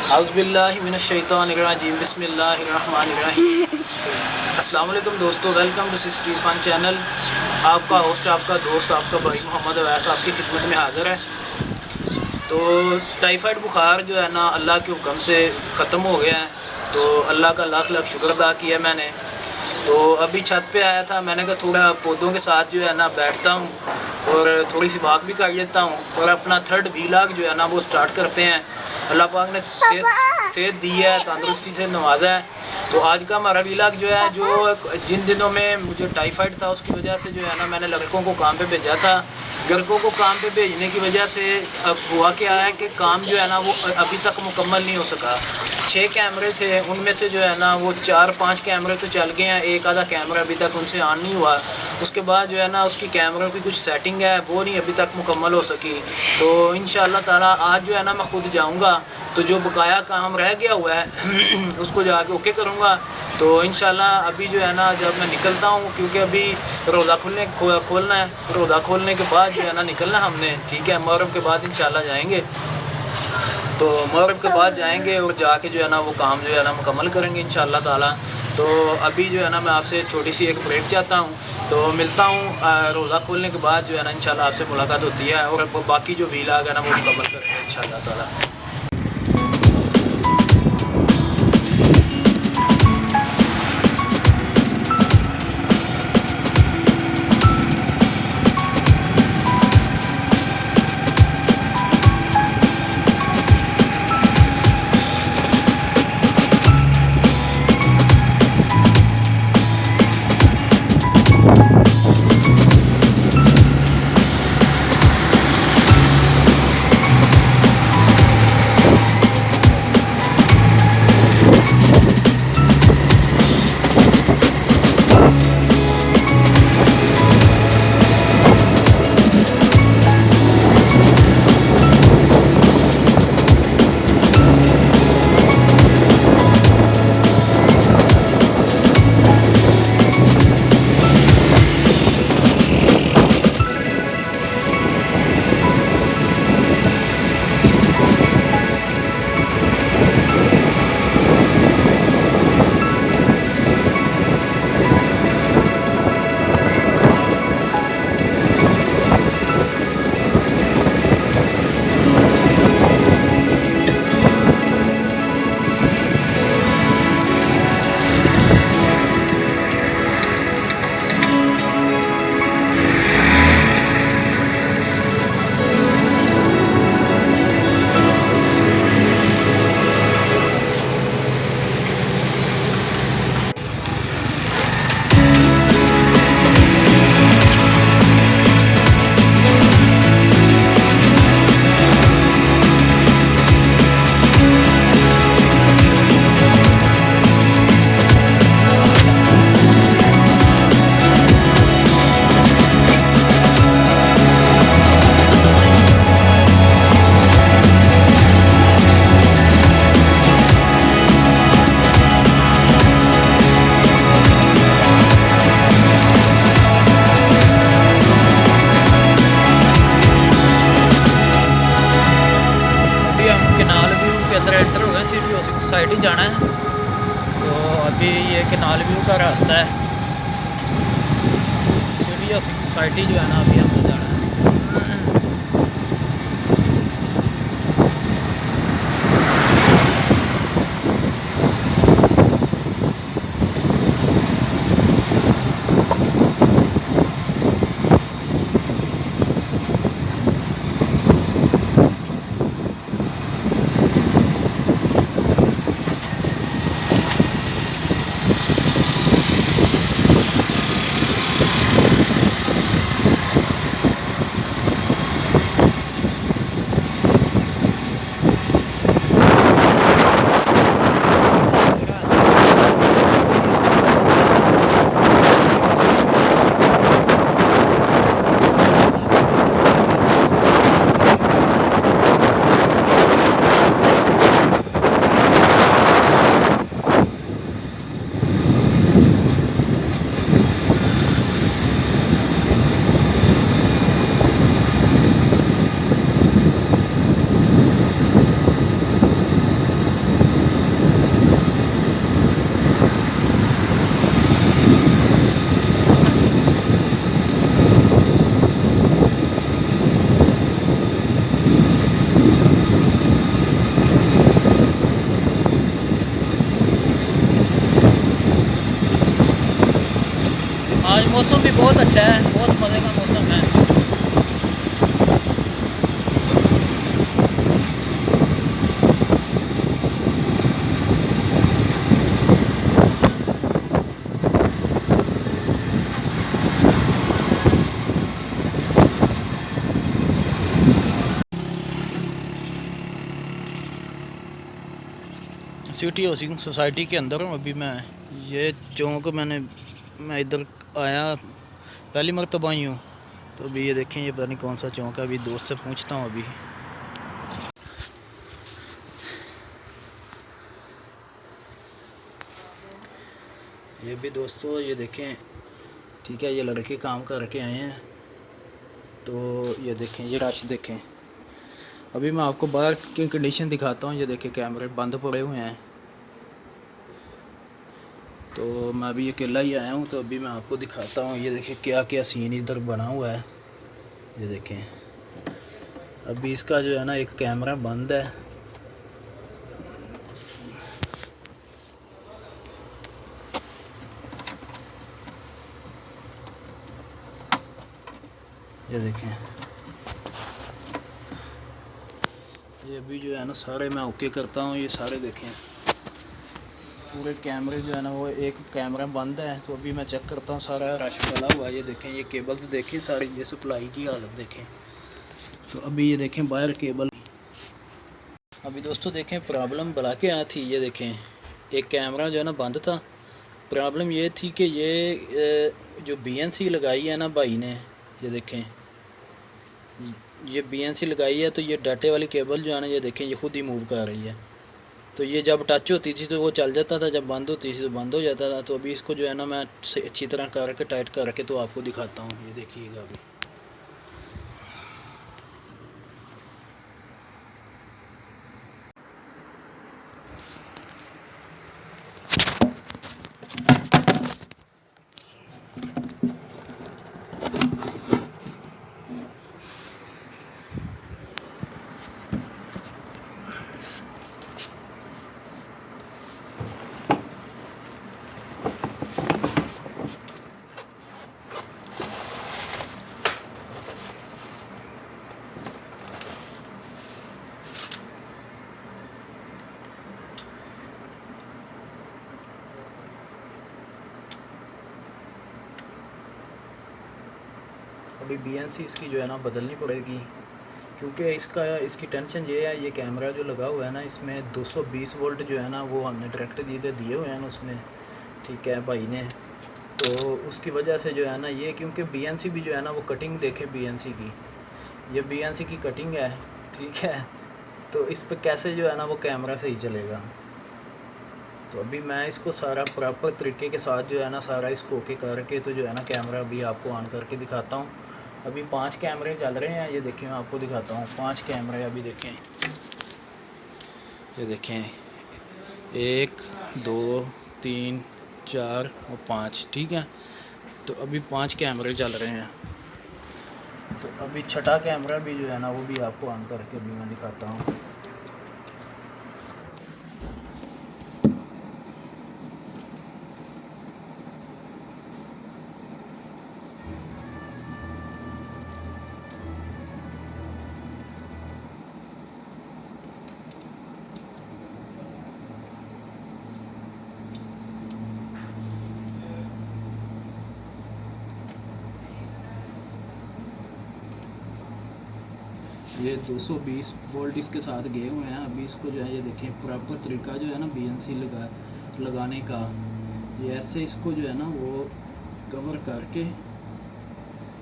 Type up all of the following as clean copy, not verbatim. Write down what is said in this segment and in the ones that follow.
औज़ुबिल्लाहि मिनश्शैतानिर्रजीम बिस्मिल्लाहिर्रहमानिर्रहीम। अस्सलाम वालेकुम दोस्तों, welcome to CCTV FUN channel. आपका होस्ट, आपका दोस्त, आपका भाई मोहम्मद अवैस आपकी खिदमत में हाज़िर है। तो टाइफाइड बुखार जो है ना अल्लाह के हुक्म से ख़त्म हो गया है, तो अल्लाह का लाख लाख शुक्र अदा किया मैंने। तो अभी छत पे आया था, मैंने कहा थोड़ा पौधों के साथ जो है ना बैठता हूँ और थोड़ी सी वॉक भी कर लेता हूँ और अपना थर्ड व्लॉग जो है ना वो स्टार्ट करते हैं। अल्लाह पाक ने सेहत दी है, तंदुरुस्ती से नवाजा है। तो आज का हमारा व्लॉग जो है, जो जिन दिनों में मुझे टाइफाइड था उसकी वजह से जो है ना मैंने लड़कों को काम पे भेजा था। लड़कों को काम पे भेजने की वजह से अब हुआ क्या है कि काम जो है ना वो अभी तक मुकम्मल नहीं हो सका। 6 कैमरे थे, उनमें से जो है ना वो 4-5 कैमरे तो चल गए हैं, एक आधा कैमरा अभी तक उनसे ऑन नहीं हुआ। उसके बाद जो है ना उसकी कैमरों की कुछ सेटिंग है वो नहीं अभी तक मुकम्मल हो सकी। तो इंशाअल्लाह ताला आज जो है ना मैं खुद जाऊंगा, तो जो बकाया काम रह गया हुआ है उसको जाके ओके करूँगा। तो इंशाअल्लाह अभी जो है ना जब मैं निकलता हूँ, क्योंकि अभी रोज़ा खोलना है, रोज़ा खोलने के बाद जो है ना निकलना हमने, ठीक है। मुहर्रम के बाद इंशाअल्लाह जाएंगे, तो मुहर्रम के बाद जाएंगे और जाके जो है ना वो काम जो है ना मुकम्मल करेंगे इंशाअल्लाह ताला। तो अभी जो है ना मैं आपसे छोटी सी एक ब्रेक चाहता हूँ, तो मिलता हूँ रोज़ा खोलने के बाद जो है ना इंशाअल्लाह आपसे मुलाकात होती है और बाकी जो व्लॉग है ना वो मुकम्मल करेंगे इंशाअल्लाह ताला। साइड ही जाना है, तो अभी ये कैनाल व्यू का रास्ता है, सिटी सोसाइटी जो है ना अभी हमको जाना है। आज मौसम भी बहुत अच्छा है, बहुत मज़े का मौसम है। सिटी हाउसिंग सोसाइटी के अंदर हूँ अभी मैं। ये चौक मैं इधर आया पहली मरतबा ही हूँ, तो अभी ये देखें, ये पता नहीं कौन सा चौक है। अभी दोस्त से पूछता हूँ अभी। ये भी दोस्तों ये देखें, ठीक है, ये लड़के काम करके आए हैं, तो ये देखें, ये रश देखें। अभी मैं आपको बाहर की कंडीशन दिखाता हूँ। ये देखें, कैमरे बंद पड़े हुए हैं, तो मैं अभी अकेला ही आया हूँ, तो अभी मैं आपको दिखाता हूँ। ये देखें क्या क्या सीन इधर बना हुआ है। ये देखें, अभी इसका जो है ना एक कैमरा बंद है। ये देखें, ये अभी जो है ना सारे मैं ओके करता हूँ। ये सारे देखें, पूरे कैमरे जो है ना, वो एक कैमरा बंद है, तो अभी मैं चेक करता हूँ। सारा रश फैला हुआ है। ये देखें, ये केबल्स देखें सारी, ये सप्लाई की हालत देखें। तो अभी ये देखें बाहर केबल। अभी दोस्तों देखें, प्रॉब्लम भला क्या थी। ये देखें, एक कैमरा जो है ना बंद था। प्रॉब्लम ये थी कि ये जो BNC लगाई है ना भाई ने, ये देखें, ये BNC लगाई है, तो ये डाटे वाली केबल जो है ना, ये देखें, ये खुद ही मूव कर रही है। तो ये जब टच होती थी तो वो चल जाता था, जब बंद होती थी तो बंद हो जाता था। तो अभी इसको जो है ना मैं अच्छी तरह करके टाइट करके तो आपको दिखाता हूँ। ये देखिएगा अभी। अभी BNC इसकी जो है ना बदलनी पड़ेगी, क्योंकि इसकी टेंशन ये है, ये कैमरा जो लगा हुआ है ना, इसमें 220 वोल्ट जो है ना वो हमने डायरेक्ट दिए हुए हैं उसमें, ठीक है भाई ने। तो उसकी वजह से जो है ना ये, क्योंकि BNC भी जो है ना वो कटिंग देखे BNC की, ये BNC की कटिंग है, ठीक है। तो इस पर कैसे जो है ना वो कैमरा सही चलेगा। तो अभी मैं इसको सारा प्रॉपर तरीके के साथ जो है ना सारा इसको ओके करके तो जो है ना कैमरा अभी आपको ऑन करके दिखाता हूँ। अभी 5 कैमरे चल रहे हैं। ये देखें, मैं आपको दिखाता हूँ 5 कैमरे। अभी देखें, ये देखें, 1 2 3 4 और 5, ठीक है। तो अभी 5 कैमरे चल रहे हैं। तो अभी छठा कैमरा भी जो है ना वो भी आपको ऑन करके अभी मैं दिखाता हूँ। ये 220 वोल्ट इसके साथ गए हुए हैं। अभी इसको जो है ये देखें, प्रॉपर तरीका जो है ना BNC लगाने का, ये ऐसे इसको जो है ना वो कवर करके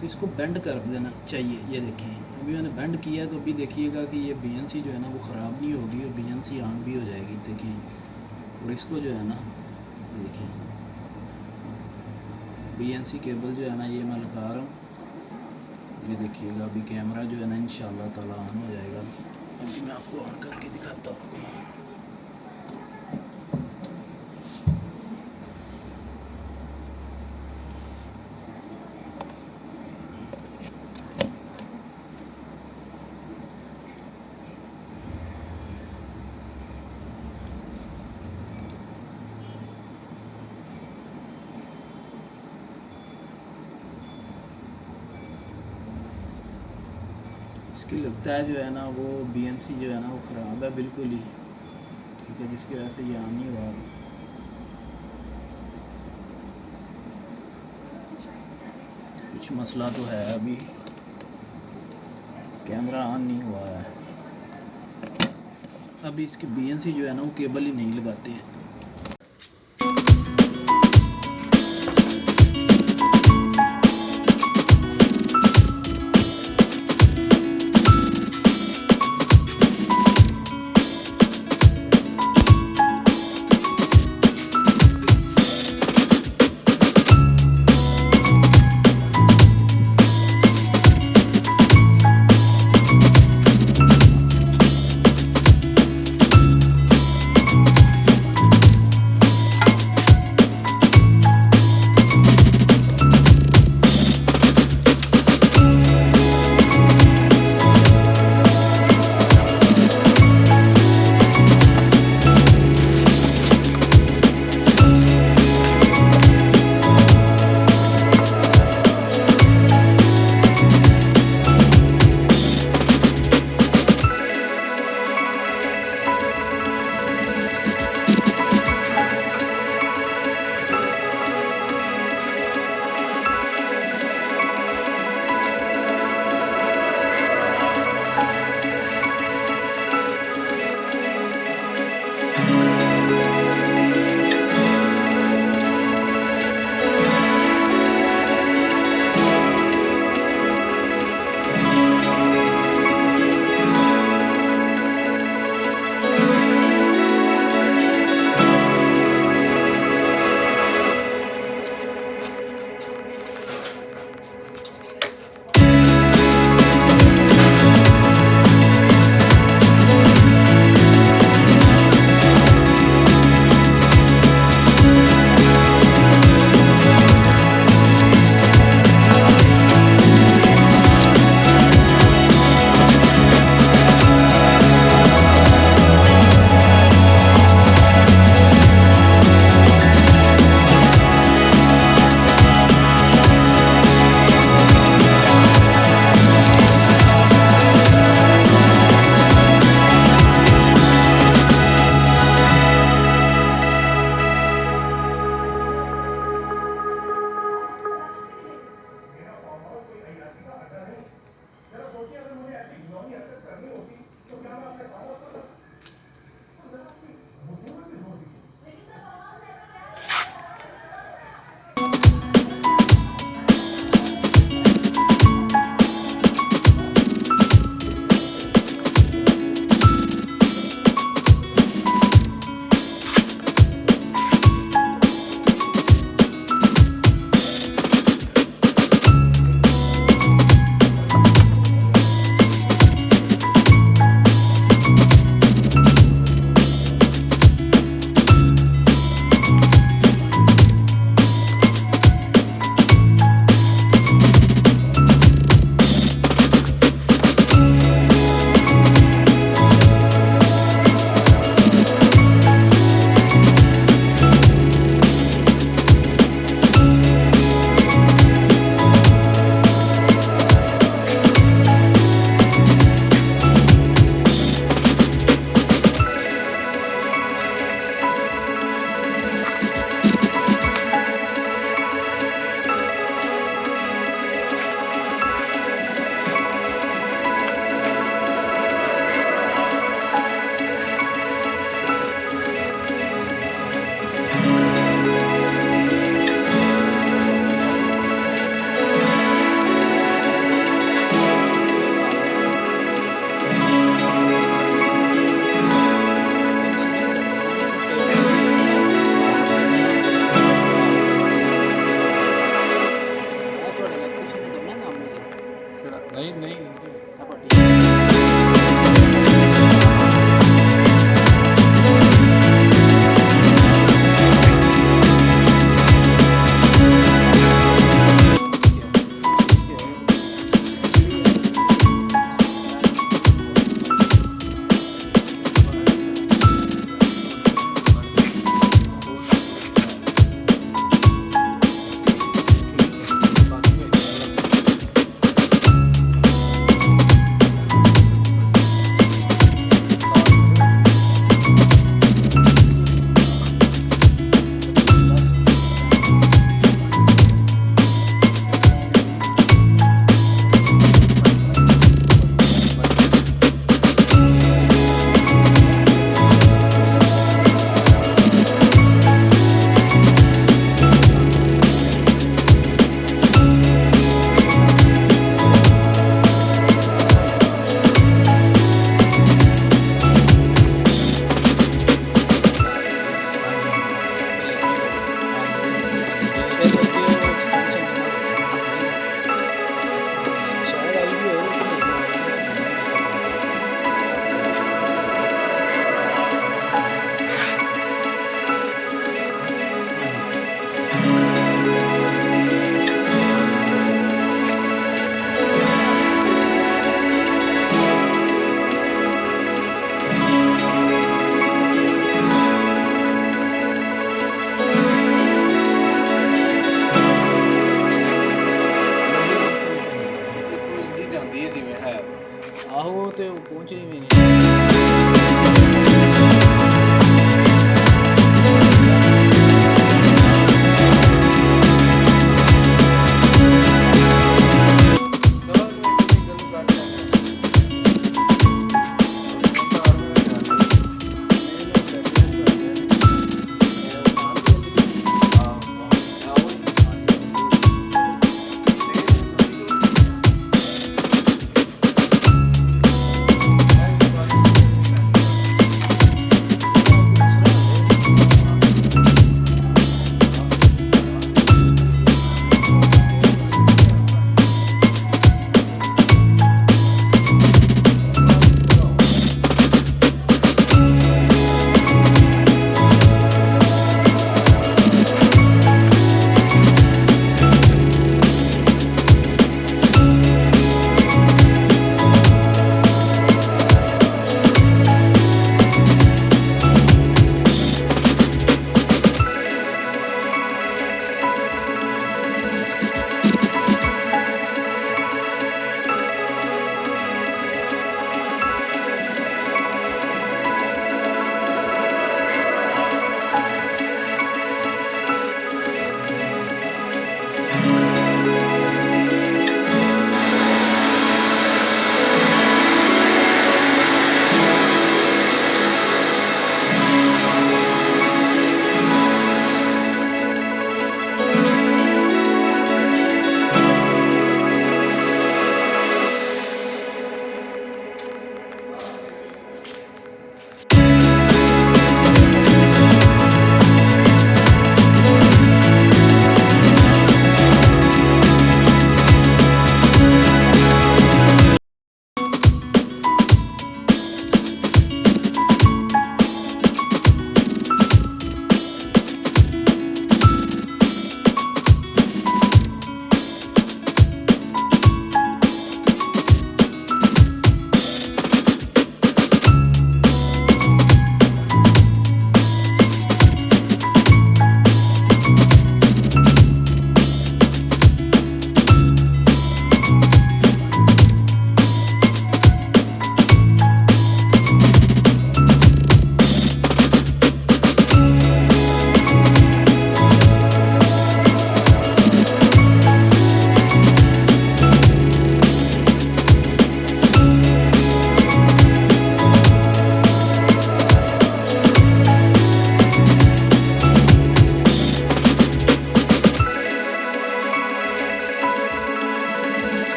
तो इसको बेंड कर देना चाहिए। ये देखें, अभी मैंने बेंड किया है, तो अभी देखिएगा कि ये BNC जो है ना वो ख़राब नहीं होगी और BNC ऑन भी हो जाएगी। देखें, और इसको जो है ना देखिए, BNC केबल जो है ना ये मैं लगा रहा हूँ। ये देखिएगा, अभी कैमरा जो है ना इंशाल्लाह ताला ऑन हो जाएगा। अभी मैं आपको ऑन करके दिखाता हूँ। इसकी लगता है जो है ना वो BNC जो है ना वो ख़राब है बिल्कुल ही, ठीक है, जिसकी वजह से ये ऑन नहीं हुआ। कुछ मसला तो है, अभी कैमरा ऑन नहीं हुआ है। अभी इसके BNC जो है ना वो केबल ही नहीं लगाते हैं।